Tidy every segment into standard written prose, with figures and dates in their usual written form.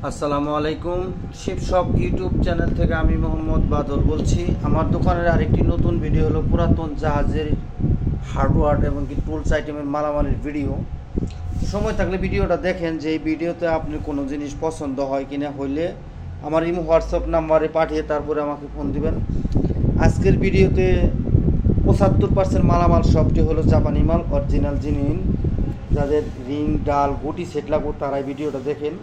আসসালামু আলাইকুম। Shiva shop YouTube channel থেকে আমি মোহাম্মদ বাদল বলছি। আমার দোকানের আরেকটি নতুন ভিডিও হলো পুরাতন জাহাজের হার্ডওয়্যার এবং কি টুলস আইটেমের মালামালের ভিডিও। সময় থাকলে ভিডিওটা দেখেন যে এই ভিডিওতে আপনি কোনো জিনিস পছন্দ হয় কিনা, হইলে আমার ইমো হোয়াটসঅ্যাপ নাম্বারে পাঠিয়ে তারপরে আমাকে ফোন দিবেন। আজকের ভিডিওতে 75% মালামাল সবটি হলো জাপানি মাল, অরিজিনাল জেনুইন। যাদের রিং ডাল গুটি সেট লাগবে তারাই ভিডিওটা দেখেন।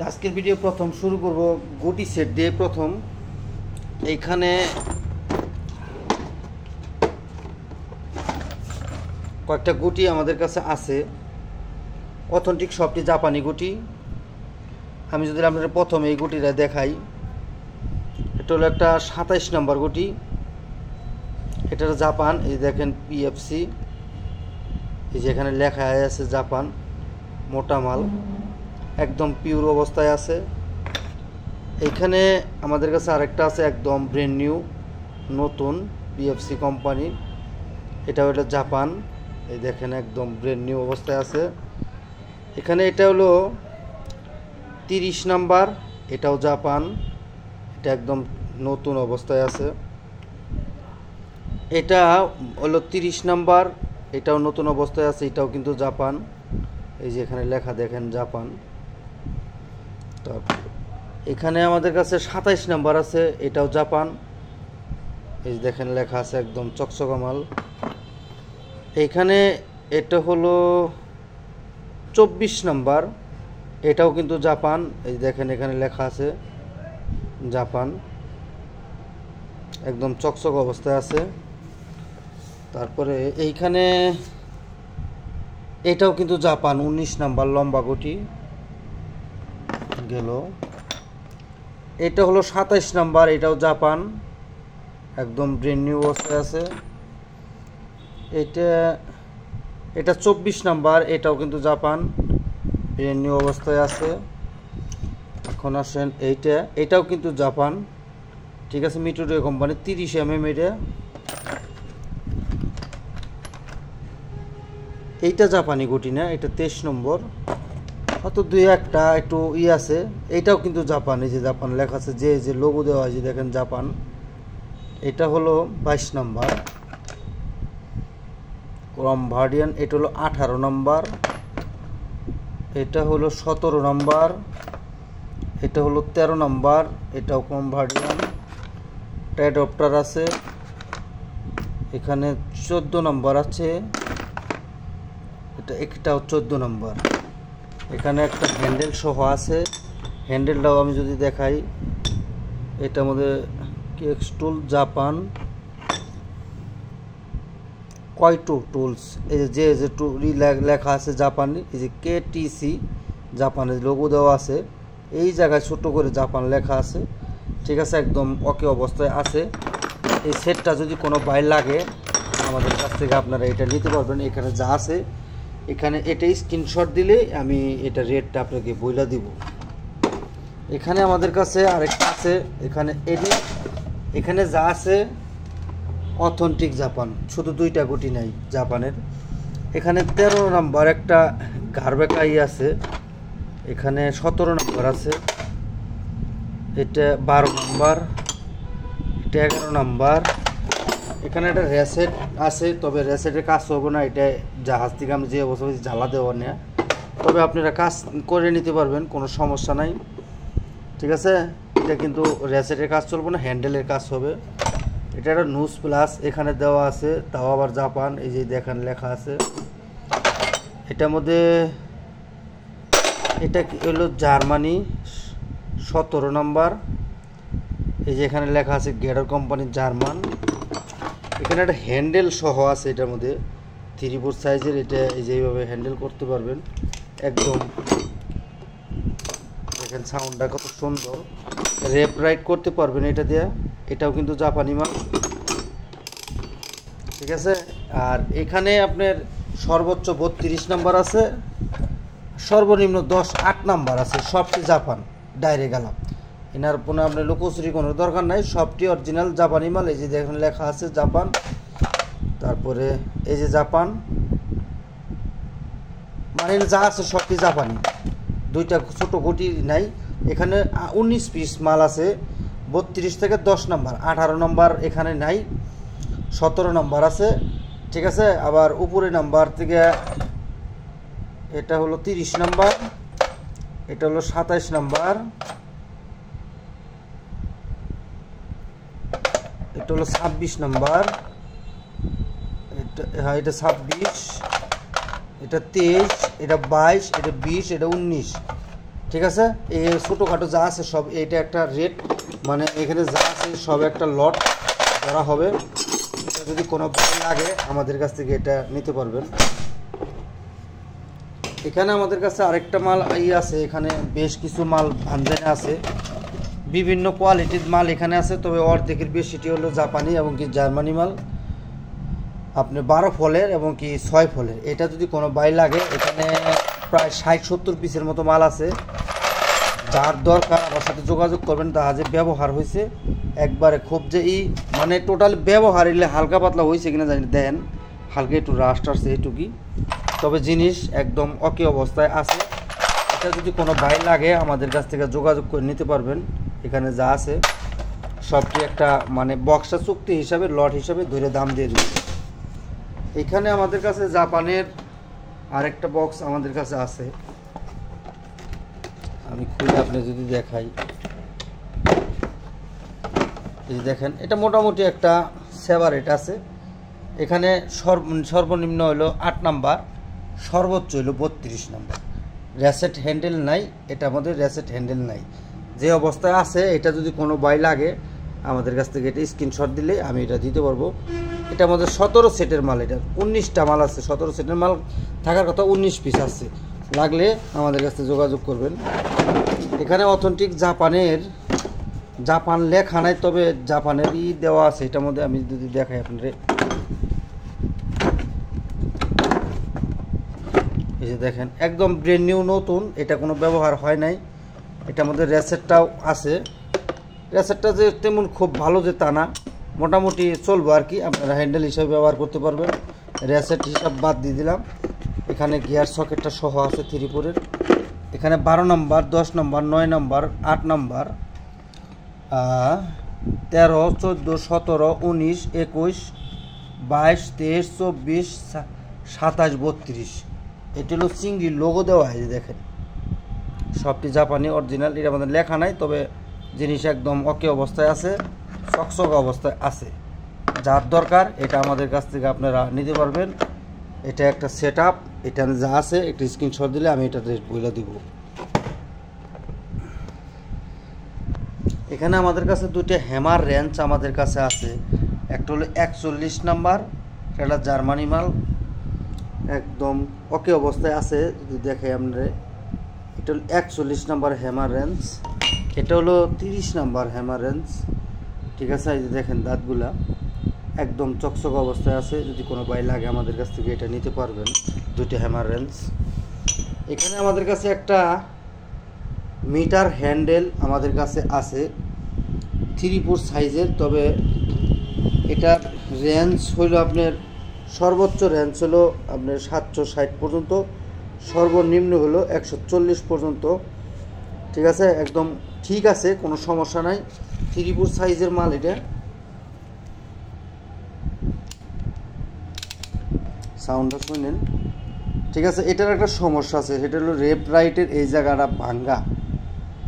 আজকের ভিডিও প্রথম শুরু করব গুটি সেট দিয়ে। প্রথম এইখানে কয়েকটা গুটি আমাদের কাছে আছে, অথেন্টিক সবটি জাপানি গুটি। আমি যদি আপনাদের প্রথম এই গুটিটা দেখাই, এটা হলো একটা 27 নম্বর গুটি। এটা জাপান, এই দেখেন পিএফসি, এই যে এখানে লেখা আছে জাপান, মোটা মাল, একদম পিওর অবস্থায় আছে। এইখানে আমাদের কাছে আরেকটা আছে একদম ব্র্যান্ড নিউ, নতুন, পিএফসি কোম্পানি। এটা হলো জাপান, এই দেখেন একদম ব্র্যান্ড নিউ অবস্থায় আছে। এখানে এটা হলো 30 নাম্বার, এটাও জাপান, এটা একদম নতুন অবস্থায় আছে। এটা হলো 30 নাম্বার, এটাও নতুন অবস্থায় আছে, এটাও কিন্তু জাপান। এই যে এখানে লেখা দেখেন জাপান। এখানে আমাদের কাছে 27 নাম্বার আছে, এটাও জাপান, এই যে দেখেন লেখা আছে একদম চকচকা মাল। এইখানে এটা হলো 24 নাম্বার, এটাও কিন্তু জাপান, এই দেখেন এখানে লেখা আছে জাপান, একদম চকচক অবস্থায় আছে। তারপরে এইখানে এটাও কিন্তু জাপান, 19 নাম্বার লম্বা গুটি গেল। এটা হলো 27 নাম্বার, এটাও জাপান, একদম ব্র্যান্ড নিউ অবস্থায় আছে। এটা 24 নাম্বার, এটাও কিন্তু জাপান, ব্র্যান্ড নিউ অবস্থায় আছে। এখন আসেন এটাও কিন্তু জাপান, ঠিক আছে, মিটোরিও কোম্পানি, 30 mm। এইটা জাপানি গুটি না, এটা 23 নম্বর, হয়তো দুই একটা একটু আছে। এইটাও কিন্তু জাপান, এই যে জাপান লেখা আছে, যে লোগো দেওয়া আছে দেখেন জাপান। এটা হলো 22 নম্বর ক্রম ভার্ডিয়ান, এটা হলো 18 নম্বর, এটা হলো 17 নম্বর, এটা হলো 13 নম্বর, এটাও ক্রম ভার্ডিয়ান। ট্যাডপ্টার আছে, এখানে 14 নম্বর আছে, এটাও 14 নম্বর। এখানে একটা হ্যান্ডেল সহ আছে, হ্যান্ডেলটাও আমি যদি দেখাই, এটার মধ্যে কেক্স টুল জাপান, কয়টো টুলস, এই যে লেখা আছে জাপানি, এই যে কেটিসি জাপানের লোগো দেওয়া আছে, এই জায়গায় ছোট করে জাপান লেখা আছে, ঠিক আছে, একদম ওকে অবস্থায় আছে। এই সেটটা যদি কোনো ভাই লাগে আমাদের কাছ থেকে আপনারা এটা নিতে পারবেন। এখানে যা আছে এখানে এটাই স্ক্রিনশট দিলে আমি এটা রেটটা আপনাকে বইলা দিব। এখানে আমাদের কাছে আরেকটা আছে, এখানে যা আছে অথেন্টিক জাপান, শুধু দুইটা গুটি নাই জাপানের। এখানে 13 নম্বর একটা গারবেকাই আছে, এখানে 17 নম্বর আছে, এটা 12 নম্বর, এটা 11 নম্বর। এখানে একটা রেসেট আছে, তবে রেসেটের কাজ হবে না, এটা জাহাজ থেকে আমি যে অবস্থা জ্বালা দেওয়া নেয়া, তবে আপনারা কাজ করে নিতে পারবেন, কোনো সমস্যা নাই, ঠিক আছে। এটা কিন্তু রেসেটের কাজ চলবে না, হ্যান্ডেলের কাজ হবে। এটা একটা নুজ প্লাস এখানে দেওয়া আছে, তাও আবার জাপান, এই যে দেখেন লেখা আছে। এটার মধ্যে এটা হলো জার্মানি, 17 নম্বর, এই যে এখানে লেখা আছে গেডার কোম্পানি, জার্মান। এখানে একটা হ্যান্ডেল সহ আছে, এটার মধ্যে 3/4 সাইজের, এটা এই যে এইভাবে হ্যান্ডেল করতে পারবেন, একদম দেখেন সাউন্ডটা কত সুন্দর, রেপ রাইড করতে পারবেন এটা দিয়ে। এটাও কিন্তু জাপানি মাল, ঠিক আছে। আর এখানে আপনার সর্বোচ্চ 32 নাম্বার আছে, সর্বনিম্ন 8 নাম্বার আছে, সবটি জাপান, ডাইরেক্ট গেলাম। এনার কোনো আপনার লুকোচুরি কোনো দরকার নাই, সবটি অরিজিনাল জাপানি মাল। এই যে দেখেন লেখা আছে জাপান, তারপরে এই যে জাপান, মানে যা আছে সবটি জাপানি। দুইটা ছোট গুটি নাই। এখানে 19 পিস মাল আছে, 32 থেকে 10 নম্বর, 18 নম্বর এখানে নাই, 17 নম্বর আছে, ঠিক আছে। আবার উপরে নাম্বার থেকে এটা হলো 30 নম্বর, এটা হলো 27 নম্বর, এটা হলো 26 নম্বর, এটা 26, এটা 23, এটা 22, এটা 20, এটা 19, ঠিক আছে। এই ছোটোখাটো যা আছে সব এটা একটা রেট, মানে এখানে যা আছে সব একটা লট করা হবে। এটা যদি কোনো বই লাগে আমাদের কাছ থেকে এটা নিতে পারবেন। এখানে আমাদের কাছে আরেকটা মাল আছে, এখানে বেশ কিছু মাল ভাঞ্জানে আছে, বিভিন্ন কোয়ালিটির মাল এখানে আছে, তবে অর্ধেকের বেশিটি হলো জাপানি এবং কি জার্মানি মাল, আপনি 12 ফলের এবং কি 6 ফলের। এটা যদি কোনো বাই লাগে এখানে প্রায় 60-70 পিসের মতো মাল আছে। যার দরকার আমার সাথে যোগাযোগ করবেন। তা যে ব্যবহার হয়েছে একবারে খুব যে মানে টোটাল ব্যবহার এলে হালকা পাতলা হয়েছে কিনা জানি, দেন হালকা একটু রাস্ট আসছে এইটুকুই, তবে জিনিস একদম ওকে অবস্থায় আছে। এটা যদি কোনো বাই লাগে আমাদের কাছ থেকে যোগাযোগ করে নিতে পারবেন। এখানে যা আছে সবটি একটা মানে বক্সা চুক্তি হিসাবে লট হিসাবে ধরে দাম দিয়ে দেবে। এখানে আমাদের কাছে জাপানের আরেকটা বক্স আমাদের কাছে আছে, আমি খুলে আপনি যদি দেখাই, এই দেখেন এটা মোটামুটি একটা সেভারেট আছে। এখানে সর্বনিম্ন হলো 8 নাম্বার, সর্বোচ্চ হলো 32 নাম্বার। র্যাসেট হ্যান্ডেল নাই, এটা আমাদের র্যাসেট হ্যান্ডেল নাই। যে অবস্থায় আছে এটা যদি কোনো বাই লাগে আমাদের কাছ থেকে এটা স্ক্রিনশট দিলে আমি এটা দিতে পারবো। এটা আমাদের 17 সেটের মাল, এটা 19টা মাল আছে, 17 সেটের মাল থাকার কথা 19 পিস আছে। লাগলে আমাদের কাছে যোগাযোগ করবেন। এখানে অথেন্টিক জাপান লেখা নাই, তবে জাপানের দেওয়া আছে। এটার মধ্যে আমি যদি দেখাই আপনাদের, এই যে দেখেন একদম ব্র্যান্ড নিউ নতুন, এটা কোনো ব্যবহার হয় নাই। এটার মধ্যে র্যাসেটটাও আছে। র্যাসেটটা যে তেমন খুব ভালো যে তা না, মোটামুটি চলবো আর কি, আপনারা হ্যান্ডেল হিসাবে ব্যবহার করতে পারবেন। র্যাসেট হিসাব বাদ দিয়ে দিলাম। এখানে গিয়ার সকেটটা সহ আছে 3-4-এর। এখানে 12 নম্বর, 10 নম্বর, 9 নম্বর, 8 নম্বর, 13, 14, 17, 19, 21, 22, 23, 24, 27, 32। এটা হলো চিংড়ির লোগো দেওয়া হয়, দেখেন সবটি জাপানি অরিজিনাল। এটা আমাদের লেখা নাই, তবে জিনিস একদম ওকে অবস্থায় আছে, চকচক অবস্থায় আছে। যার দরকার এটা আমাদের কাছ থেকে আপনারা নিতে পারবেন। এটা একটা সেট আপ, এটা যা আছে একটা স্ক্রিনশট দিলে আমি এটা রেট বলে দিব। এখানে আমাদের কাছে দুটো হ্যামার রেঞ্জ আমাদের কাছে আছে। একটা হলো 41 নাম্বার, এটা জার্মানি মাল, একদম ওকে অবস্থায় আছে। যদি দেখে আপনারা, এটা হলো 41 নাম্বার হ্যামার রেঞ্জ, এটা হলো 30 নাম্বার হ্যামার রেঞ্জ, ঠিক আছে। এই যে দেখেন দাঁতগুলা একদম চকচক অবস্থায় আছে। যদি কোনো বাই লাগে আমাদের কাছ থেকে এটা নিতে পারবেন, দুটো হ্যামার রেঞ্জ। এখানে আমাদের কাছে একটা মিটার হ্যান্ডেল আমাদের কাছে আছে 3-4 সাইজের, তবে এটার রেঞ্জ হলো আপনার সর্বোচ্চ রেঞ্জ হলো আপনার 760 পর্যন্ত, সর্বনিম্ন হলো 140 পর্যন্ত, ঠিক আছে। একদম ঠিক আছে, কোনো সমস্যা নাই। 3-4 সাইজের মাল এটা। সাউন্ডটা শুনেন, ঠিক আছে। এটার একটা সমস্যা আছে, সেটা হলো লেফট রাইটের এই জায়গাটা ভাঙ্গা,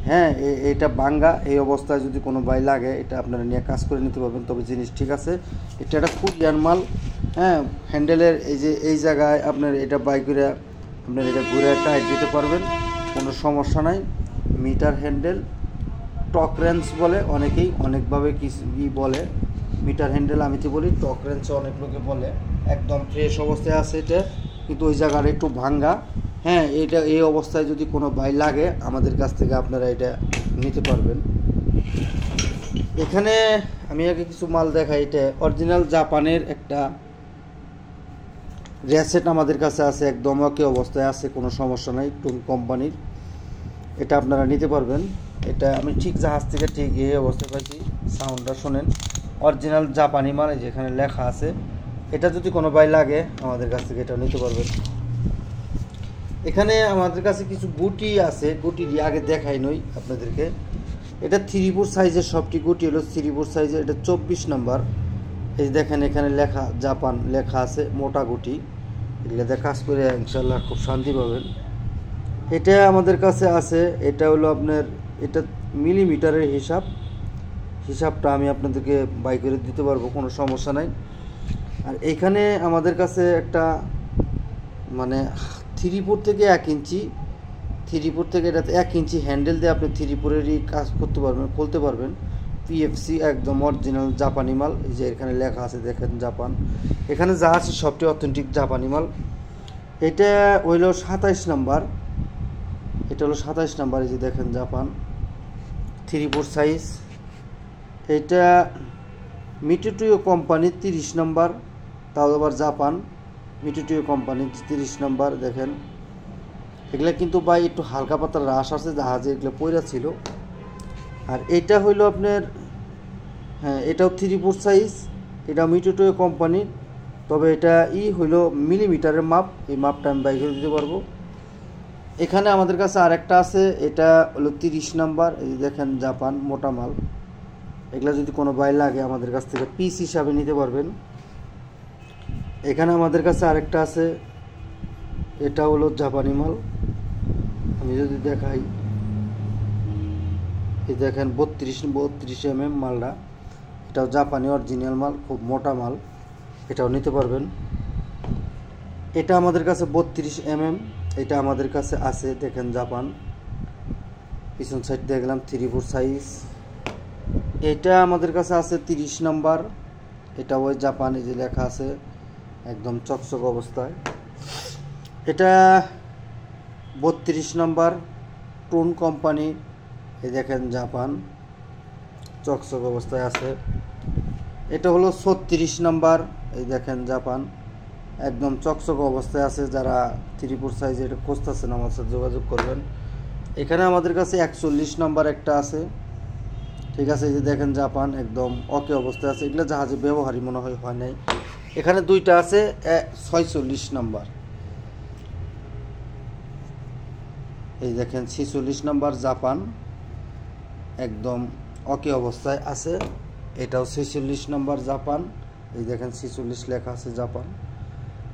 হ্যাঁ এটা ভাঙ্গা। এই অবস্থায় যদি কোনো বাই লাগে এটা আপনারা নিয়ে কাজ করে নিতে পারবেন, তবে জিনিস ঠিক আছে। এটা একটা কোরিয়ান মাল, হ্যাঁ। হ্যান্ডেলের এই যে এই জায়গায় আপনার এটা বাই করে আপনার এটা ঘুরে টাইট দিতে পারবেন, কোনো সমস্যা নাই। মিটার হ্যান্ডেল, টক রেঞ্জ বলে অনেকেই, অনেকভাবে কি বলে। মিটার হ্যান্ডেল আমি তো বলি, টক রেঞ্জ অনেক লোকে বলে। একদম ফ্রেশ অবস্থায় আছে এটা, কিন্তু ওই জায়গাটা একটু ভাঙ্গা, হ্যাঁ। এটা এই অবস্থায় যদি কোনো বাই লাগে আমাদের কাছ থেকে আপনারা এটা নিতে পারবেন। এখানে আমি আগে কিছু মাল দেখাই। এটা অরিজিনাল জাপানের একটা র্যাসেট আমাদের কাছে আছে, একদম ওকে অবস্থায় আছে, কোনো সমস্যা নাই, টুন কোম্পানির। এটা আপনারা নিতে পারবেন। এটা আমি ঠিক জাহাজ থেকে ঠিক এই অবস্থায় পাইছি, সাউন্ডটা শোনেন, অরিজিনাল জাপানি মাল, যেখানে লেখা আছে। এটা যদি কোনো বাই লাগে আমাদের কাছ থেকে এটা নিতে পারবেন। এখানে আমাদের কাছে কিছু গুটি আছে, গুটি আগে দেখাই নই আপনাদেরকে। এটা 3/4 সাইজের সবটি গুটি হলো 3/4 সাইজের, এটা 24 নাম্বার। এই দেখেন এখানে লেখা জাপান লেখা আছে, মোটা গুটি। এগুলোতে কাজ করে ইনশাল্লাহ খুব শান্তি পাবেন। এটা আমাদের কাছে আছে, এটা হলো আপনার, এটা মিলিমিটারের হিসাবটা আমি আপনাদেরকে বাই করে দিতে পারবো, কোনো সমস্যা নাই। আর এইখানে আমাদের কাছে একটা মানে 3/4 থেকে 1 ইঞ্চি, 3/4 থেকে এটাতে 1 ইঞ্চি হ্যান্ডেল দিয়ে আপনি 3/4-এরই কাজ করতে পারবেন, খুলতে পারবেন। পিএফসি একদম অরিজিনাল জাপানি মাল। এই যে এখানে লেখা আছে দেখেন জাপান, এখানে যা আছে সবটি অথেন্টিক জাপানি মাল। এটা হইল 27 নাম্বার, এটা হলো 27 নাম্বার। এই যে দেখেন জাপান 3/4 সাইজ। এটা মিটুটুয়ো কোম্পানি 30 নাম্বার, তাও আবার জাপান মিটুটুয়ো কোম্পানি 30 নাম্বার। দেখেন এগুলা কিন্তু ভাই একটু হালকা পাতলা রাশ আছে, জাহাজে এগুলো পয়রা ছিল। আর এটা হইল আপনার, হ্যাঁ এটাও 3/4 সাইজ, এটা মিটুটুয়ো কোম্পানির, তবে এটা হইল মিলিমিটারের মাপ। এই মাপটা আমি বাই করে দিতে পারবো। এখানে আমাদের কাছে আরেকটা আছে, এটা হলো 30 নাম্বার। এই দেখেন জাপান মোটা মাল। এগুলা যদি কোনো বাই লাগে আমাদের কাছ থেকে পিস হিসাবে নিতে পারবেন। এখানে আমাদের কাছে আরেকটা আছে, এটা হলো জাপানি মাল। আমি যদি দেখাই, এই দেখেন 32 mm মালটা, এটাও জাপানি অরিজিনাল মাল, খুব মোটা মাল, এটাও নিতে পারবেন। এটা আমাদের কাছে 32 mm, এটা আমাদের কাছে আছে দেখেন জাপান। পিছন সাইড দেখলাম 3/4 সাইজ। এটা আমাদের কাছে আছে 30 নাম্বার, এটা ওই জাপান, এই যে লেখা আছে একদম চকচক অবস্থায়। এটা 32 নাম্বার টোন কোম্পানি, এই দেখেন জাপান চকচক অবস্থায় আছে। এটা হলো 36 নাম্বার, এই দেখেন জাপান একদম চকচক অবস্থায় আছে। যারা 3/4 সাইজে এটা খুঁজতেছেন আমার সাথে যোগাযোগ করবেন। এখানে আমাদের কাছে 41 নাম্বার একটা আছে, ঠিক আছে। এই যে দেখেন জাপান একদম ওকে অবস্থায় আছে, এগুলো জাহাজে ব্যবহারই মনে হয় নাই। এখানে দুইটা আছে 46 নাম্বার, এই দেখেন 46 নাম্বার জাপান একদম ওকে অবস্থায় আছে। এটাও 46 নাম্বার জাপান, এই দেখেন 46 লেখা আছে জাপান।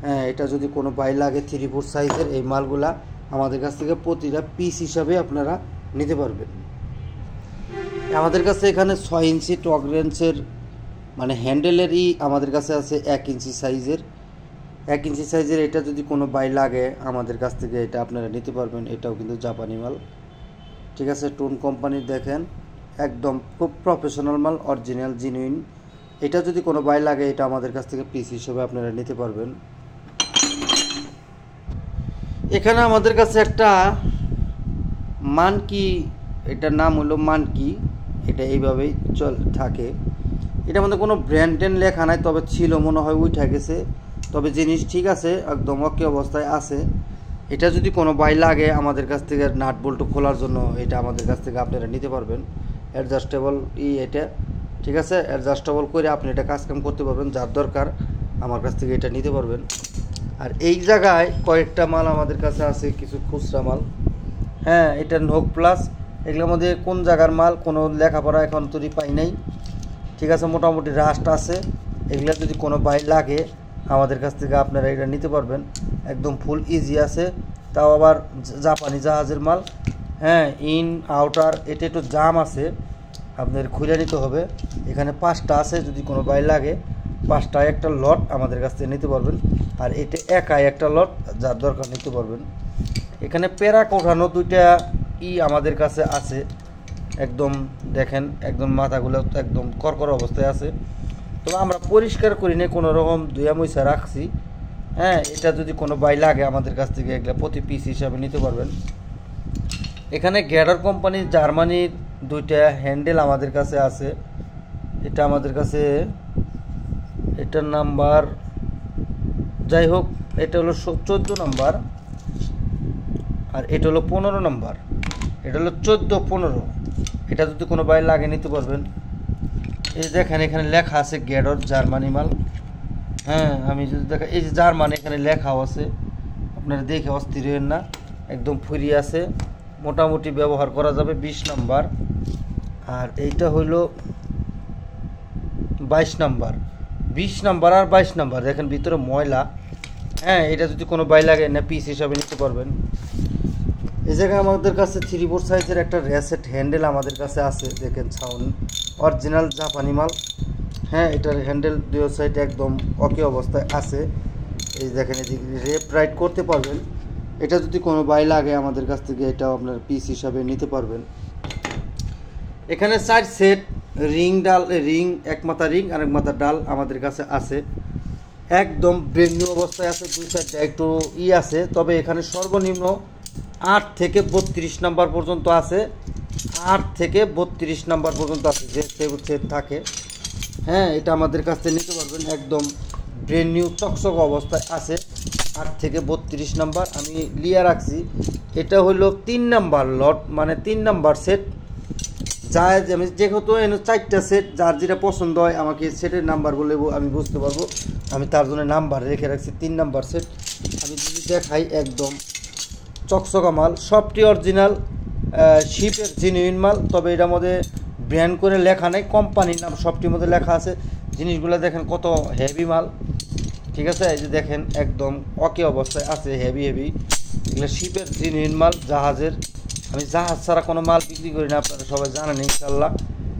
হ্যাঁ, এটা যদি কোনো বাই লাগে 3/4 সাইজের, এই মালগুলা আমাদের কাছ থেকে প্রতিটা পিস হিসাবে আপনারা নিতে পারবেন। আমাদের কাছে এখানে 6 ইঞ্চি টগরেন্সের মানে হ্যান্ডেলেরই আমাদের কাছে আছে 1 ইঞ্চি সাইজের, 1 ইঞ্চি সাইজের। এটা যদি কোনো বাই লাগে আমাদের কাছ থেকে এটা আপনারা নিতে পারবেন। এটাও কিন্তু জাপানি মাল, ঠিক আছে। টোন কোম্পানির দেখেন একদম খুব প্রফেশনাল মাল, অরিজিনাল জেনুইন। এটা যদি কোনো বাই লাগে এটা আমাদের কাছ থেকে পিস হিসেবে আপনারা নিতে পারবেন। এখানে আমাদের কাছে একটা মানকি, এটার নাম হলো মানকি, এটা এইভাবেই থাকে। এটা আমাদের কোনো ব্র্যান্ডেন লেখা নাই, তবে ছিল মনে হয় উঠে গেছে, তবে জিনিস ঠিক আছে একদম ওকে অবস্থায় আছে। এটা যদি কোনো বাই লাগে আমাদের কাছ থেকে নাট বল্টু খোলার জন্য এটা আমাদের কাছ থেকে আপনারা নিতে পারবেন। অ্যাডজাস্টেবল এটা, ঠিক আছে, অ্যাডজাস্টেবল করে আপনি এটা কাজকাম করতে পারবেন। যার দরকার আমার কাছ থেকে এটা নিতে পারবেন। আর এই জায়গায় কয়েকটা মাল আমাদের কাছে আছে, কিছু খুচরা মাল। হ্যাঁ, এটা নোক প্লাস, এগুলোর মধ্যে কোন জায়গার মাল কোনো লেখাপড়া এখন তৈরি পাই নাই, ঠিক আছে। মোটামুটি রাস্ট আছে, এগুলো যদি কোনো বাই লাগে আমাদের কাছ থেকে আপনারা এটা নিতে পারবেন। একদম ফুল ইজি আছে, তাও আবার জাপানি জাহাজের মাল। হ্যাঁ, ইন আউটার এটা একটু জাম আছে, আপনার খুলে নিতে হবে। এখানে 5টা আছে, যদি কোনো বাই লাগে 5টায় একটা লট আমাদের কাছ থেকে নিতে পারবেন। আর এটা একাই একটা লট, যার দরকার নিতে পারবেন। এখানে প্যারাক ওঠানো 2টা আমাদের কাছে আছে, একদম দেখেন একদম মাথাগুলো একদম করকর অবস্থায় আছে। তো আমরা পরিষ্কার করি না, কোনো রকম ধুয়া মুছা রাখছি। হ্যাঁ, এটা যদি কোনো বাই লাগে আমাদের কাছ থেকে এগুলো প্রতি পিস হিসাবে নিতে পারবেন। এখানে গ্যাডার কোম্পানির জার্মানির 2টা হ্যান্ডেল আমাদের কাছে আছে। এটা আমাদের কাছে, এটার নাম্বার যাই হোক, এটা হলো 14 নাম্বার, আর এটা হলো 15 নাম্বার। এটা হলো 14-15, এটা যদি কোনো বাই লাগে নিতে পারবেন। এই দেখেন এখানে লেখা আছে গ্যাডর জার্মানি মাল। হ্যাঁ, আমি যদি দেখা, এই যে জার্মানি এখানে লেখাও আছে, আপনারা দেখে অস্থির হবেন না। একদম ফ্রি আছে, মোটামুটি ব্যবহার করা যাবে। 20 নাম্বার। আর এইটা হইলো 22 নাম্বার। 20 নাম্বার আর 22 নাম্বার দেখেন ভিতরে ময়লা। হ্যাঁ, এটা যদি কোনো বাই লাগে না পিস হিসাবে নিতে পারবেন। এই জায়গায় আমাদের কাছে 3/4 সাইজের একটা রেসেট হ্যান্ডেল আমাদের কাছে আছে, দেখেন ছাউনি অরিজিনাল জাপানি মাল। হ্যাঁ, এটার হ্যান্ডেল দুই সাইড একদম ওকে অবস্থায় আছে। এই দেখেন এদিকে রেপ রাইট করতে পারবেন। এটা যদি কোনো বাই লাগে আমাদের কাছ থেকে এটাও আপনার পিস হিসাবে নিতে পারবেন। এখানে 4 সেট রিং ডাল, রিং এক মাথা রিং আর এক মাথা ডাল আমাদের কাছে আছে, একদম ব্র্যান্ড নিউ অবস্থায় আছে। দুই সাইডটা একটু আছে, তবে এখানে সর্বনিম্ন 8 থেকে 32 নাম্বার পর্যন্ত আছে। 8 থেকে 32 নাম্বার পর্যন্ত আছে যে সেট থাকে। হ্যাঁ, এটা আমাদের কাছ থেকে নিতে পারবেন, একদম ব্র্যান্ড নিউ চকচক অবস্থায় আছে। 8 থেকে 32 নাম্বার আমি লিয়া রাখছি। এটা হলো 3 নাম্বার লট, মানে 3 নাম্বার সেট। যা আমি যেহেতু এনে 4টা সেট, যার যেটা পছন্দ হয় আমাকে সেটের নাম্বার বলে আমি বুঝতে পারবো, আমি তার জন্য নাম্বার রেখে রাখছি। 3 নাম্বার সেট আমি যদি দেখাই, একদম চকচকা মাল, সবটি অরিজিনাল শিপের জেনুইন মাল। তবে এটার মধ্যে ব্র্যান্ড করে লেখা নেই, কোম্পানির নাম সবটির মধ্যে লেখা আছে। জিনিসগুলো দেখেন কত হেভি মাল, ঠিক আছে। এই যে দেখেন একদম ওকে অবস্থায় আছে, হেভি হেভি। এগুলো শিপের জেনুইন মাল, জাহাজের। আমি জাহাজ ছাড়া কোনো মাল বিক্রি করি না, আপনারা সবাই জানেন ইনশাল্লাহ।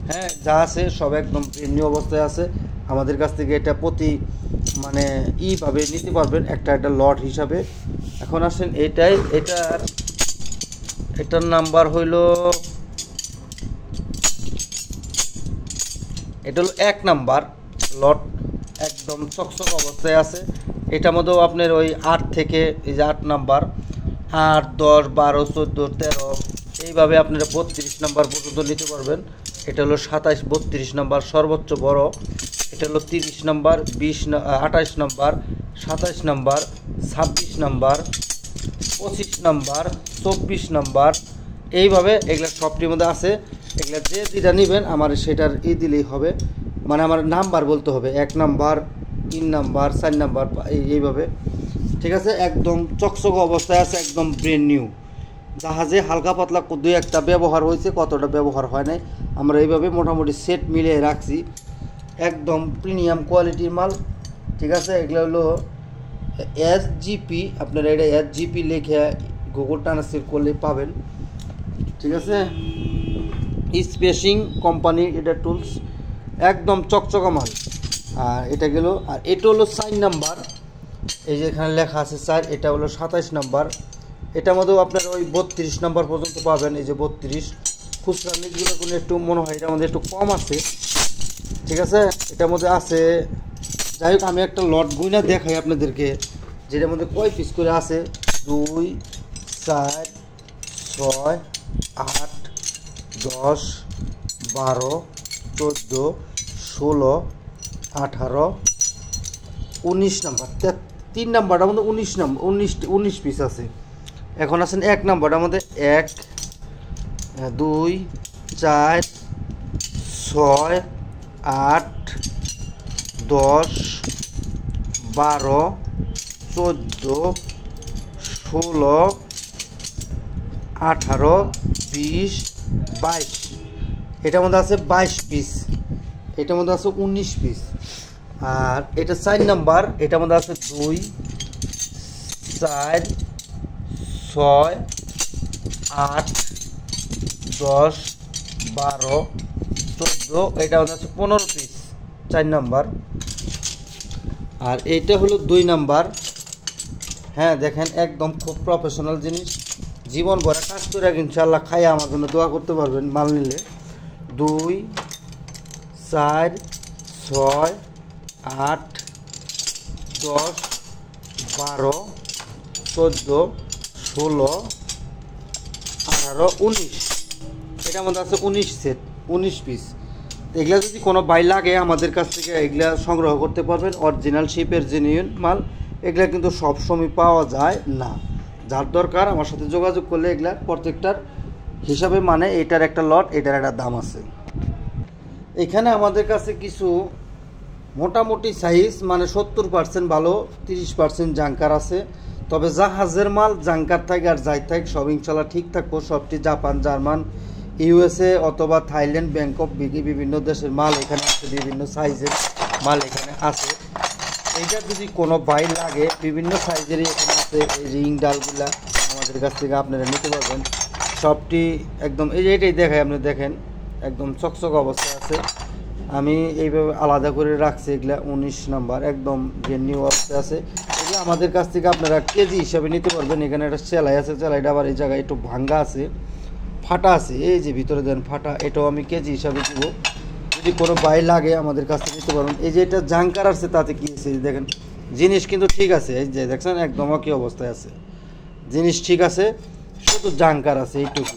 হ্যাঁ, যা আছে সব একদম ব্র্যান্ড অবস্থায় আছে। আমাদের কাছ থেকে এটা প্রতি মানে ভাবে নিতে পারবেন একটা লট হিসাবে। এখন আসেন এটার নাম্বার হইল, এটা হলো 1 নাম্বার লট, একদম চকচক অবস্থায় আছে। এটার মধ্যেও আপনার ওই 8 থেকে এই যে 8 নাম্বার, 8, 10, 12, 14, 13 এইভাবে আপনারা 32 নাম্বার পর্যন্ত নিতে পারবেন। এটা হলো 27, 32 নাম্বার সর্বোচ্চ বড়। এটা হলো 30 number, 28 number, 27 number, 26 number, 25 number, 24 number, এইভাবে এগুলা সবটির মধ্যে আছে। এগুলা যে যেটা নেবেন আমার সেটার দিলেই হবে, মানে আমার নাম্বার বলতে হবে 1 নাম্বার, 3 নাম্বার, 4 নাম্বার, এইভাবে, ঠিক আছে। একদম চকচক অবস্থায় আছে, একদম ব্র্যান্ড নিউ। জাহাজে হালকা পাতলা 2-1টা ব্যবহার হয়েছে, কতটা ব্যবহার হয় নাই। আমরা এইভাবে মোটামুটি সেট মিলিয়ে রাখছি, একদম প্রিমিয়াম কোয়ালিটির মাল, ঠিক আছে। এগুলো হলো SGP, আপনারা এটা SGP লিখে গুগল ট্রান্সলেট করলে পাবেন, ঠিক আছে। স্পেসিং কোম্পানি এটা টুলস, একদম চকচকা মাল। আর এটা গেল, আর এটা হলো 4 নাম্বার, এই যে এখানে লেখা আছে 4, এটা হলো 27 নাম্বার। এটার মধ্যেও আপনার ওই 32 নাম্বার পর্যন্ত পাবেন। এই যে 32 খুচরা নিচগুলো কোনো একটু মনে হয় এটার মধ্যে একটু কম আছে, ঠিক আছে। এটার মধ্যে আছে, যাই হোক আমি একটা লট গুইনা দেখাই আপনাদেরকে, যেটার মধ্যে কয় পিস করে আছে। 2, 4, 6, 8, 10, 12, 14, 16, 18, 19 নাম্বার। 3 নাম্বারটার মধ্যে 19 নাম্বার, 19 পিস আছে। এখন আছেন 1 নাম্বারটার মধ্যে 1, 2, 4, 6, 8, 10, 12, 14, 16, 18, 20, 22। এটার মধ্যে আছে 22 পিস, এটার মধ্যে আছে 19 পিস। আর এটা 4 নাম্বার, এটার মধ্যে আছে 2, 4, 6, 8, 10, 12, 14, এটার মধ্যে আছে 15 পিস, 4 নাম্বার। আর এইটা হলো 2 নাম্বার। হ্যাঁ, দেখেন একদম খুব প্রফেশনাল জিনিস, জীবন ভরা কাজ করে ইনশাল্লাহ খাইয়া আমার জন্য দোয়া করতে পারবেন মাল নিলে। 2, 4, 6, 8, 10, 12, 14, 16, 18, 19। এটার মধ্যে আছে 19 সেট, 19 পিস। এগুলা যদি কোনো বাই লাগে আমাদের কাছ থেকে এগুলা সংগ্রহ করতে পারবেন, অরিজিনাল শিপের জেনুইন মাল। এগুলা কিন্তু সবসময় পাওয়া যায় না, যার দরকার আমার সাথে যোগাযোগ করলে এগুলার প্রত্যেকটার হিসাবে, মানে এটার একটা লট, এটার একটা দাম আছে। এখানে আমাদের কাছে কিছু মোটামুটি সাইজ, মানে 70% ভালো, 30% জাঙ্কার আছে। তবে জাহাজের মাল জাঙ্কার থাকে আর যাই থাক সব ইনশাল্লাহ ঠিক থাকবো। সবটি জাপান, জার্মান, ইউএসএ অথবা থাইল্যান্ড, ব্যাংকক, বিভিন্ন দেশের মাল এখানে আছে, বিভিন্ন সাইজের মাল এখানে আছে। এইটা যদি কোনো ভাই লাগে বিভিন্ন সাইজেরই এখানে আছে। এই রিং ডালগুলা আমাদের কাছ থেকে আপনারা নিতে পারবেন। সবটি একদম এই যে এটাই দেখায়, আপনি দেখেন একদম চকচক অবস্থায় আছে। আমি এইভাবে আলাদা করে রাখছি, এগুলা 19 নাম্বার একদম যে নিউ অবস্থায় আছে। এগুলো আমাদের কাছ থেকে আপনারা কেজি হিসাবে নিতে পারবেন। এখানে একটা সেলাই আছে, সেলাইটা আবার এই জায়গায় একটু ভাঙ্গা আছে, ফাটা আছে, এই যে ভিতরে দেন ফাটা, এটাও আমি কেজি হিসাবে দিব। যদি কোনো বাই লাগে আমাদের কাছ থেকে নিতে পারবেন। এই যে এটা জাঙ্কার আছে, তাতে কি আছে দেখেন, জিনিস কিন্তু ঠিক আছে। এই যে দেখছেন একদম কি অবস্থায় আছে, জিনিস ঠিক আছে, শুধু জাঙ্কার আছে এইটুকু।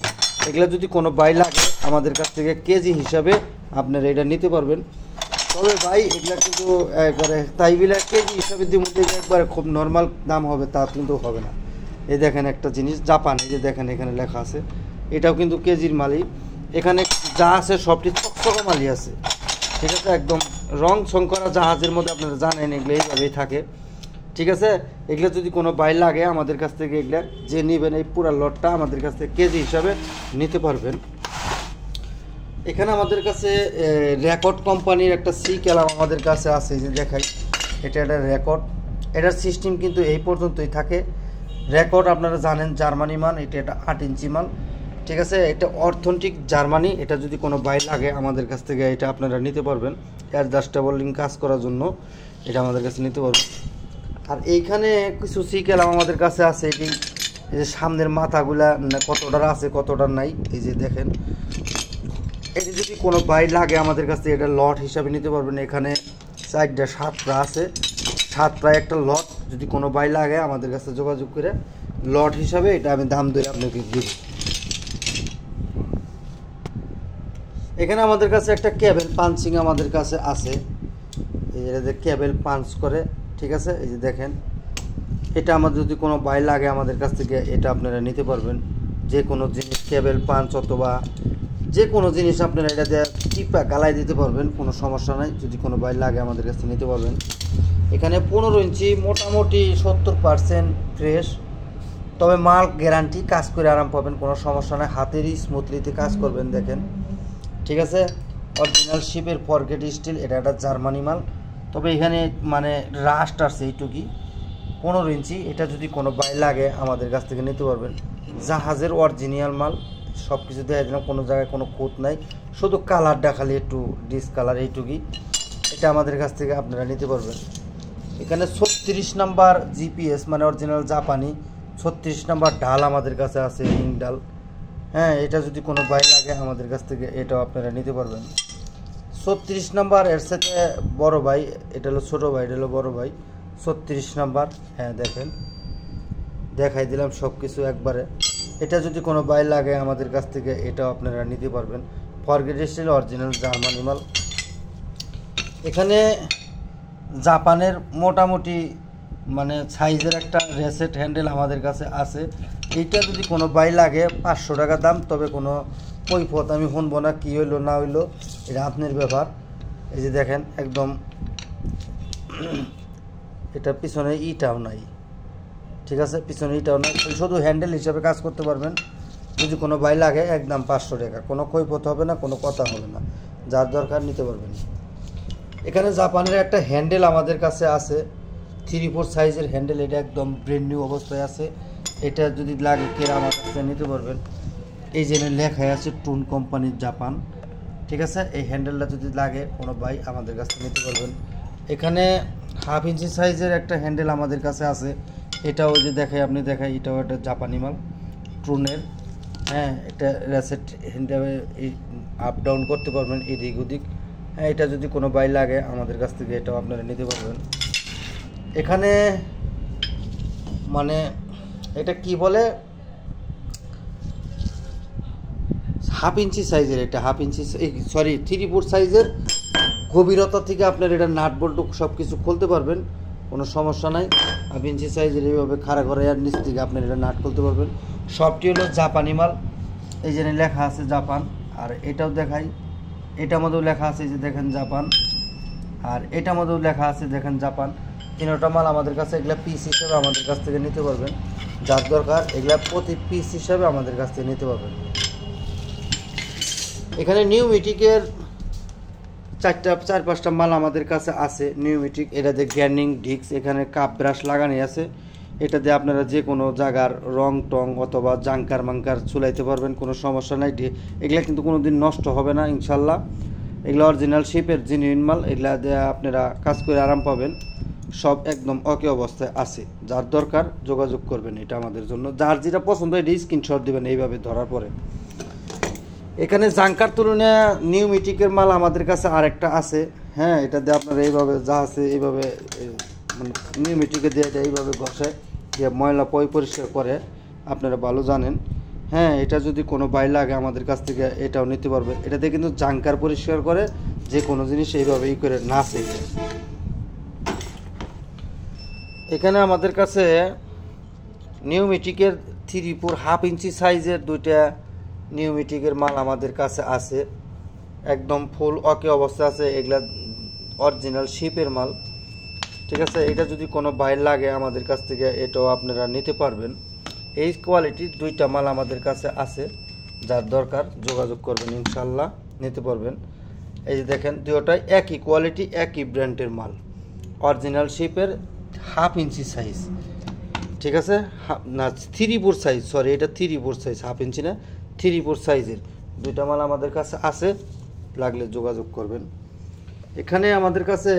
এগুলো যদি কোনো বাই লাগে আমাদের কাছ থেকে কেজি হিসাবে আপনারা এটা নিতে পারবেন। তবে ভাই এগুলা কিন্তু একবারে তাই বিলা কেজি হিসাবে দিব, একবারে খুব নর্মাল দাম হবে তা কিন্তু হবে না। এই দেখেন একটা জিনিস জাপান, এই যে দেখেন এখানে লেখা আছে, এটাও কিন্তু কেজির মালই। এখানে যা আছে সবটি চকচকা মালই আছে, ঠিক আছে। একদম রং ছং করা জাহাজের মধ্যে আপনারা জানেন এগুলো এইভাবেই থাকে, ঠিক আছে। এগুলো যদি কোনো বাই লাগে আমাদের কাছ থেকে এগুলা যে নেবেন এই পুরা লটটা আমাদের কাছ থেকে কেজি হিসাবে নিতে পারবেন। এখানে আমাদের কাছে রেকর্ড কোম্পানির একটা সি ক্যালাম আমাদের কাছে আছে, যে দেখাই, এটা একটা রেকর্ড। এটার সিস্টেম কিন্তু এই পর্যন্তই থাকে। রেকর্ড আপনারা জানেন জার্মানি মান, এটা 8 ইঞ্চি মান, ঠিক আছে। এটা অর্থনৈতিক জার্মানি। এটা যদি কোনো বাই লাগে আমাদের কাছ থেকে এটা আপনারা নিতে পারবেন। অ্যাডজাস্টেবল কাজ করার জন্য এটা আমাদের কাছে নিতে পারবেন। আর এইখানে কিছু সি ক্যালাম আমাদের কাছে আছে। এটি এই যে সামনের মাথাগুলা কতটার আছে কতটার নাই, এই যে দেখেন। এটি যদি কোনো বাই লাগে আমাদের কাছ থেকে এটা লট হিসাবে নিতে পারবেন। এখানে 4টা 7টা আছে, 7টায় একটা লট। যদি কোনো বাই লাগে আমাদের কাছে যোগাযোগ করে লট হিসাবে এটা আমি দাম ধরে আপনাকে দিব। এখানে আমাদের কাছে একটা কেবল পাঞ্চিং আমাদের কাছে আছে, এই যে কেবল পাঞ্চ করে, ঠিক আছে। এই যে দেখেন, এটা আমাদের যদি কোনো বাই লাগে আমাদের কাছ থেকে এটা আপনারা নিতে পারবেন। যে কোনো জিনিস কেবল পাঞ্চ অথবা যে কোনো জিনিস আপনারা এটা দিয়ে টিপা গালায় দিতে পারবেন, কোনো সমস্যা নাই। যদি কোনো বাই লাগে আমাদের কাছ থেকে নিতে পারবেন। এখানে 15 ইঞ্চি মোটামুটি 70% ফ্রেশ, তবে মাল গ্যারান্টি, কাজ করে আরাম পাবেন, কোনো সমস্যা নাই। হাতেরই স্মুথলিতে কাজ করবেন, দেখেন, ঠিক আছে। অরিজিনাল শিপের ফরগেট স্টিল, এটা একটা জার্মানি মাল। তবে এখানে মানে রাস্ট আছে এইটুকুই, 15 ইঞ্চি। এটা যদি কোনো বাই লাগে আমাদের কাছ থেকে নিতে পারবেন। জাহাজের অরিজিনাল মাল, সব কিছু দেওয়া দিলাম, কোনো জায়গায় কোনো খুঁত নাই, শুধু কালারটা খালি একটু ডিসকালার এইটুকুই। এটা আমাদের কাছ থেকে আপনারা নিতে পারবেন। এখানে 36 নাম্বার জিপিএস মানে অরিজিনাল জাপানি 36 নাম্বার ডাল আমাদের কাছে আছে, রিং ডাল। হ্যাঁ, এটা যদি কোনো বাই লাগে আমাদের কাছ থেকে এটাও আপনারা নিতে পারবেন। 36 নাম্বার, এর সাথে বড় ভাই, এটা হলো ছোটো ভাই, এটা হলো বড় ভাই। 36 নাম্বার, হ্যাঁ দেখেন, দেখাই দিলাম সব কিছু একবারে। এটা যদি কোনো বাই লাগে আমাদের কাছ থেকে এটাও আপনারা নিতে পারবেন। ফরগেট স্টিল অরিজিনাল জার্মানি মাল। এখানে জাপানের মোটামুটি মানে সাইজের একটা রেসেট হ্যান্ডেল আমাদের কাছে আছে। এইটা যদি কোনো বাই লাগে 500 টাকা দাম, তবে কোনো কৈফত আমি শুনবো না, কী হইলো না হইলো এটা আপনার ব্যাপার। এই যে দেখেন একদম, এটা পিছনে ইটাও নাই, ঠিক আছে, পিছনে ইটাও নাই, শুধু হ্যান্ডেল হিসাবে কাজ করতে পারবেন। যদি কোনো বাই লাগে একদম 500 টাকা, কোনো কৈফত হবে না, কোনো কথা হবে না, যার দরকার নিতে পারবেন। এখানে জাপানের একটা হ্যান্ডেল আমাদের কাছে আছে, 3/4 সাইজের হ্যান্ডেল, এটা একদম ব্র্যান্ড নিউ অবস্থায় আছে। এটা যদি লাগে কেরা আমার কাছে নিতে পারবেন। এই যে লেখায় আছে টুন কোম্পানির জাপান, ঠিক আছে। এই হ্যান্ডেলটা যদি লাগে কোনো বাই আমাদের কাছে নিতে পারবেন। এখানে 1/2 ইঞ্চি সাইজের একটা হ্যান্ডেল আমাদের কাছে আছে, এটাও যে দেখায় আপনি দেখায়, এটাও একটা জাপানি মাল ট্রুনের। হ্যাঁ, এটা রেসেট হ্যান্ডেলে আপ ডাউন করতে পারবেন এদিক ওদিক। হ্যাঁ, এটা যদি কোনো বাই লাগে আমাদের কাছ থেকে এটাও আপনারা নিতে পারবেন। এখানে মানে এটা কি বলে, 1/2 ইঞ্চি সাইজের, এটা 1/2 ইঞ্চি সরি 3/4 সাইজের গভীরতা থেকে আপনার এটা নাট বল্ট সব কিছু খুলতে পারবেন, কোনো সমস্যা নাই। 1/2 ইঞ্চি সাইজের এইভাবে খাড়া করে আর নিচ থেকে আপনার এটা নাট খুলতে পারবেন। সবটি হলো জাপানি মাল, এই যে লেখা আছে জাপান। আর এটাও দেখাই, এটার মধ্যেও লেখা আছে, এই যে দেখেন জাপান। আর এটার মধ্যেও লেখা আছে দেখেন জাপান। তিনোটা মাল আমাদের কাছে, এগুলা পিস হিসাবে আমাদের কাছ থেকে নিতে পারবেন। যার দরকার এগুলা প্রতি পিস হিসাবে আমাদের কাছ থেকে নিতে পারবেন। এখানে নিউমেটিকের 4-5টা মাল আমাদের কাছে আছে। নিউমেটিক, এটাতে গ্যার্নিং ডিস্ক, এখানে কাপ ব্রাশ লাগানো আছে। এটা দিয়ে আপনারা যে কোনো জায়গার রং টং অথবা জাঙ্কার মাঙ্কার চুলাইতে পারবেন, কোনো সমস্যা নাই। এগুলা কিন্তু কোনো দিন নষ্ট হবে না ইনশাল্লাহ। এগুলো অরিজিনাল শেপের জেনুইন মাল, এগুলা দিয়ে আপনারা কাজ করে আরাম পাবেন। সব একদম ওকে অবস্থায় আছে। যার দরকার যোগাযোগ করবেন এটা আমাদের জন্য। যার যেটা পছন্দ এটা স্ক্রিনশট দিবেন এইভাবে ধরার পরে। এখানে জাঙ্কার তুলনায় নিউমেটিকের মাল আমাদের কাছে আরেকটা আছে। হ্যাঁ, এটা দিয়ে আপনারা এইভাবে যা আছে এইভাবে মানে নিউমেটিকে দিয়ে এটা এইভাবে ঘষে দিয়ে ময়লা পরিষ্কার করে, আপনারা ভালো জানেন। হ্যাঁ, এটা যদি কোনো বাই লাগে আমাদের কাছ থেকে এটাও নিতে পারবে। এটাতে কিন্তু জাঙ্কার পরিষ্কার করে, যে কোনো জিনিস এইভাবেই করে নাচে। এখানে আমাদের কাছে নিউমেটিকের 3/4 হাফ ইঞ্চি সাইজের 2টা নিউমেটিকের মাল আমাদের কাছে আছে, একদম ফুল ওকে অবস্থা আছে। এগুলা অরিজিনাল শিপের মাল, ঠিক আছে। এটা যদি কোনো বাইর লাগে আমাদের কাছ থেকে এটাও আপনারা নিতে পারবেন। এই কোয়ালিটির 2টা মাল আমাদের কাছে আছে। যার দরকার যোগাযোগ করবেন, ইনশাল্লাহ নিতে পারবেন। এই যে দেখেন, দুটোটাই একই কোয়ালিটি, একই ব্র্যান্ডের মাল, অরিজিনাল শিপের হাফ ইঞ্চি সাইজ, ঠিক আছে। না 3/4 সাইজ, সরি এটা 3/4 সাইজ, হাফ ইঞ্চি না, 3/4 সাইজের 2টা মাল আমাদের কাছে আছে, লাগলে যোগাযোগ করবেন। এখানে আমাদের কাছে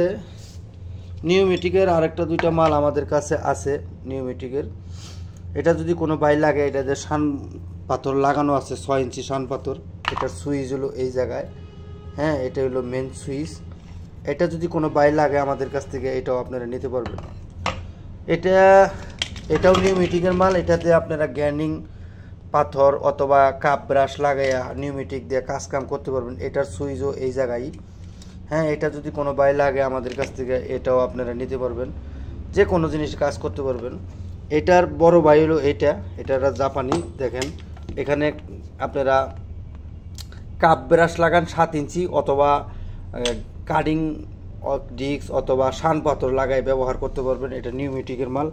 নিউমেটিকের আরেকটা 2টা মাল আমাদের কাছে আছে নিউমেটিকের। এটা যদি কোনো বাই লাগে, এটা যে শান পাথর লাগানো আছে 6 ইঞ্চি শান পাথর। এটার সুইচ হলো এই জায়গায়। হ্যাঁ, এটা হলো মেন সুইচ। এটা যদি কোনো বাই লাগে আমাদের কাছ থেকে এটাও আপনারা নিতে পারবেন। এটাও নিউমেটিকের মাল। এটাতে আপনারা গ্যার্নিং পাথর অথবা কাপ ব্রাশ লাগাইয়া নিউমেটিক দিয়ে কাজ কাম করতে পারবেন। এটার সুইচও এই জায়গায়। হ্যাঁ, এটা যদি কোনো বাই লাগে আমাদের কাছ থেকে এটাও আপনারা নিতে পারবেন, যে কোনো জিনিস কাজ করতে পারবেন। এটার বড় বাই হলো এটার জাপানি। দেখেন, এখানে আপনারা কাপ ব্রাশ লাগান 7 ইঞ্চি অথবা কাটিং ডিস্ক অথবা শান পাথর লাগাই ব্যবহার করতে পারবেন। এটা নিউমেটিকের মাল।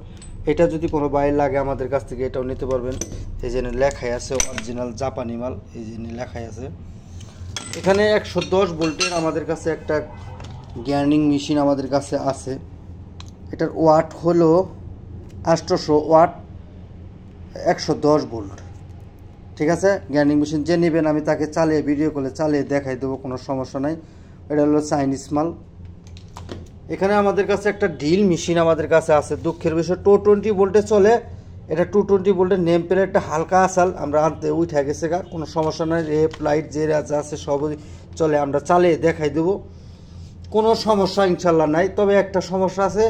এটা যদি কোনো বাইর লাগে আমাদের কাছ থেকে এটাও নিতে পারবেন। এই জন্য লেখাই আছে অরিজিনাল জাপানি মাল, এই জন্য লেখাই আছে। এখানে 110 ভোল্টের আমাদের কাছে একটা গ্যার্নিং মেশিন আমাদের কাছে আছে। এটার ওয়াট হলো 800 ওয়াট, 110 ভোল্ট, ঠিক আছে। গ্যার্নিং মেশিন যে নেবেন আমি তাকে চালিয়ে ভিডিও কলে চালিয়ে দেখাই দেবো, কোনো সমস্যা নাই। এটা হলো চাইনিজ মাল। এখানে আমাদের কাছে একটা ড্রিল মেশিন আমাদের কাছে আছে। দুঃখের বিষয় 220 ভোল্টে চলে। এটা 220 ভোল্টের নেম প্লেটটা হালকা আসাল, আমরা আনতে উঠে গেছে গা, কোনো সমস্যা নাই। রেপ লাইট যে রাজা আছে সবই চলে, আমরা চালিয়ে দেখাই দেবো, কোনো সমস্যা ইনশাল্লাহ নাই। তবে একটা সমস্যা আছে।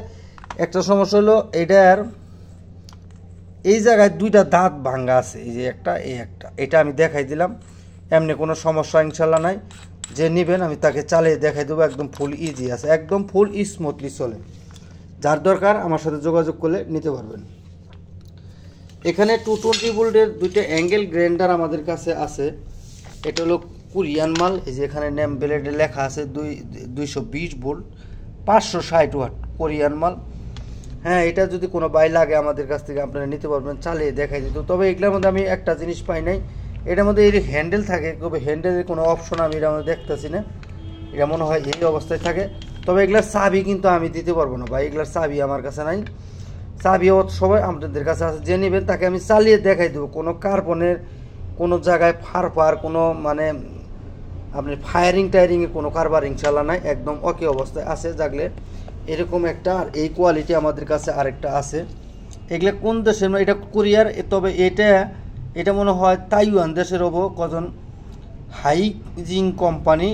একটা সমস্যা হলো এটার এই জায়গায় 2টা দাঁত ভাঙ্গা আছে, এই যে একটা, এই একটা। এটা আমি দেখাই দিলাম, এমনি কোনো সমস্যা ইনশাল্লাহ নাই। যে নেবেন আমি তাকে চালিয়ে দেখাই দেবো, একদম ফুল ইজি আছে, একদম ফুল স্মুথলি চলে। যার দরকার আমার সাথে যোগাযোগ করলে নিতে পারবেন। এখানে 220 ভোল্টের 2টা অ্যাঙ্গেল গ্রাইন্ডার আমাদের কাছে আছে। এটা হলো কোরিয়ান মাল। এই যে এখানে নেম প্লেটে লেখা আছে 220 ভোল্ট 560 ওয়াট, কোরিয়ান মাল। হ্যাঁ, এটা যদি কোনো বাই লাগে আমাদের কাছ থেকে আপনারা নিতে পারবেন, চালিয়ে দেখাই দিত। তবে এগুলোর মধ্যে আমি একটা জিনিস পাই নাই, এটার মধ্যে এই হ্যান্ডেল থাকে, তবে হ্যান্ডেলের কোনো অপশন আমি এটার মধ্যে দেখতেছি না। এটা মনে হয় এই অবস্থায় থাকে। তবে এগুলার চাবি কিন্তু আমি দিতে পারবো না ভাই, এগুলার চাবি আমার কাছে নাই। চাবি সবাই আপনাদের কাছে আছে, যে নেবেন তাকে আমি চালিয়ে দেখাই দেবো। কোনো কার্বনের কোনো জায়গায় ফার কোনো মানে আপনি ফায়ারিং টায়ারিংয়ের কোনো কারবার ইনশাল্লাহ নাই, একদম ওকে অবস্থায় আছে। জাগলে এরকম একটা, আর এই কোয়ালিটি আমাদের কাছে আরেকটা আছে। এগুলো কোন দেশের, এটা কোরিয়ার। তবে এটা মনে হয় তাইওয়ান দেশের হবো কজন। হাইজিং কোম্পানি,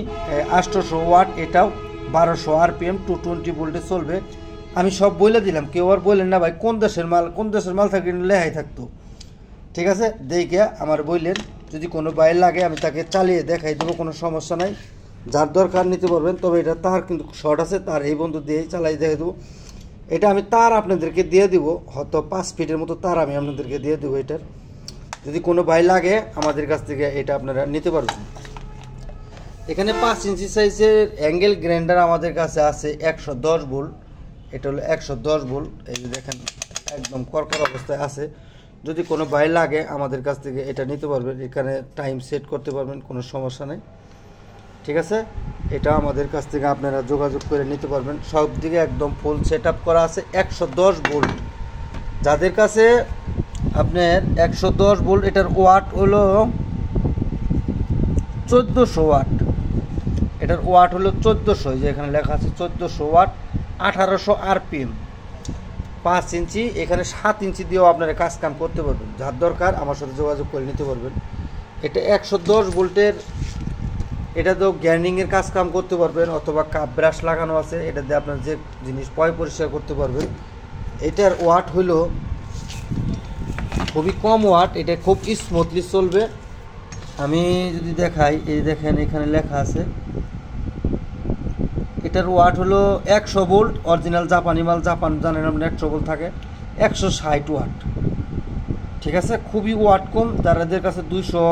800 ওয়াট, এটাও 1200 RPM, 220 ভোল্টে চলবে। আমি সব বলে দিলাম, কেউ আর বললেন না ভাই কোন দেশের মাল, কোন দেশের মাল থাকে লেহাই থাকতো, ঠিক আছে। দেখে আমার বললেন, যদি কোনো বাইরে লাগে আমি তাকে চালিয়ে দেখাই দেবো, কোনো সমস্যা নাই। যার দরকার নিতে পারবেন। তবে এটা তার কিন্তু শর্ট আছে, তার এই বন্ধু দিয়েই চালাই দেখাই দেবো। এটা আমি তার আপনাদেরকে দিয়ে দিব, হয়তো 5 ফিটের মতো তার আমি আপনাদেরকে দিয়ে দেবো। এটার যদি কোনো বাই লাগে আমাদের কাছ থেকে এটা আপনারা নিতে পারবেন। এখানে 5 ইঞ্চি সাইজের অ্যাঙ্গেল গ্রাইন্ডার আমাদের কাছে আছে 110 ভোল্ট। এটা হলো 110 ভোল্ট। এই যে দেখেন একদম কড়কড় অবস্থায় আছে। যদি কোনো ভাই লাগে আমাদের কাছ থেকে এটা নিতে পারবেন, এখানে টাইম সেট করতে পারবেন, কোনো সমস্যা নেই, ঠিক আছে। এটা আমাদের কাছ থেকে আপনারা যোগাযোগ করে নিতে পারবেন। সব দিকে একদম ফুল সেট আপ করা আছে 110 ভোল্ট। যাদের কাছে আপনার 110 ভোল্ট, এটার ওয়াট হলো 1400 ওয়াট, এটার ওয়াট হলো 1400, যে এখানে লেখা আছে 1400 ওয়াট, 1800 আরপিএম, 5 ইঞ্চি, এখানে 7 ইঞ্চি দিয়েও আপনারা কাজ কাম করতে পারবেন। যার দরকার আমার সাথে যোগাযোগ করে নিতে পারবেন। এটা 110 ভোল্টের, এটা তো গ্যার্নিংয়ের কাজ কাম করতে পারবেন, অথবা কাপ ব্রাশ লাগানো আছে, এটা দিয়ে আপনার যে জিনিস পরিষ্কার করতে পারবেন। এটার ওয়াট হলো খুবই কম ওয়াট, এটা খুব স্মুথলি চলবে। আমি যদি দেখাই, এই দেখেন এখানে লেখা আছে, এটার ওয়াট হলো 100 ভোল্ট, অরিজিনাল জাপানি মাল, জাপান জানেন আপনার 100 ভোল্ট থাকে, 160 ওয়াট, ঠিক আছে। খুবই ওয়াট কম। যাদের কাছে 200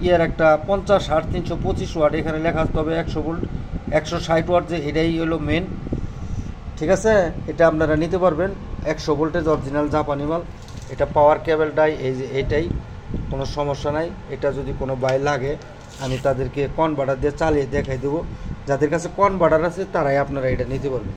ইয়ার একটা 50, 60, 325 ওয়াট এখানে লেখা আছে, তবে 100 ভোল্ট 160 ওয়াট যে এটাই হলো মেন, ঠিক আছে। এটা আপনারা নিতে পারবেন 100 ভোল্টেজ অরিজিনাল জাপানি মাল। এটা পাওয়ার কেবলটাই এই যে এটাই, কোনো সমস্যা নাই। এটা যদি কোনো বাই লাগে আমি তাদেরকে কনভার্টার দিয়ে চালিয়ে দেখাই দেবো। যাদের কাছে কনভার্টার আছে তারাই আপনারা এটা নিতে পারবেন।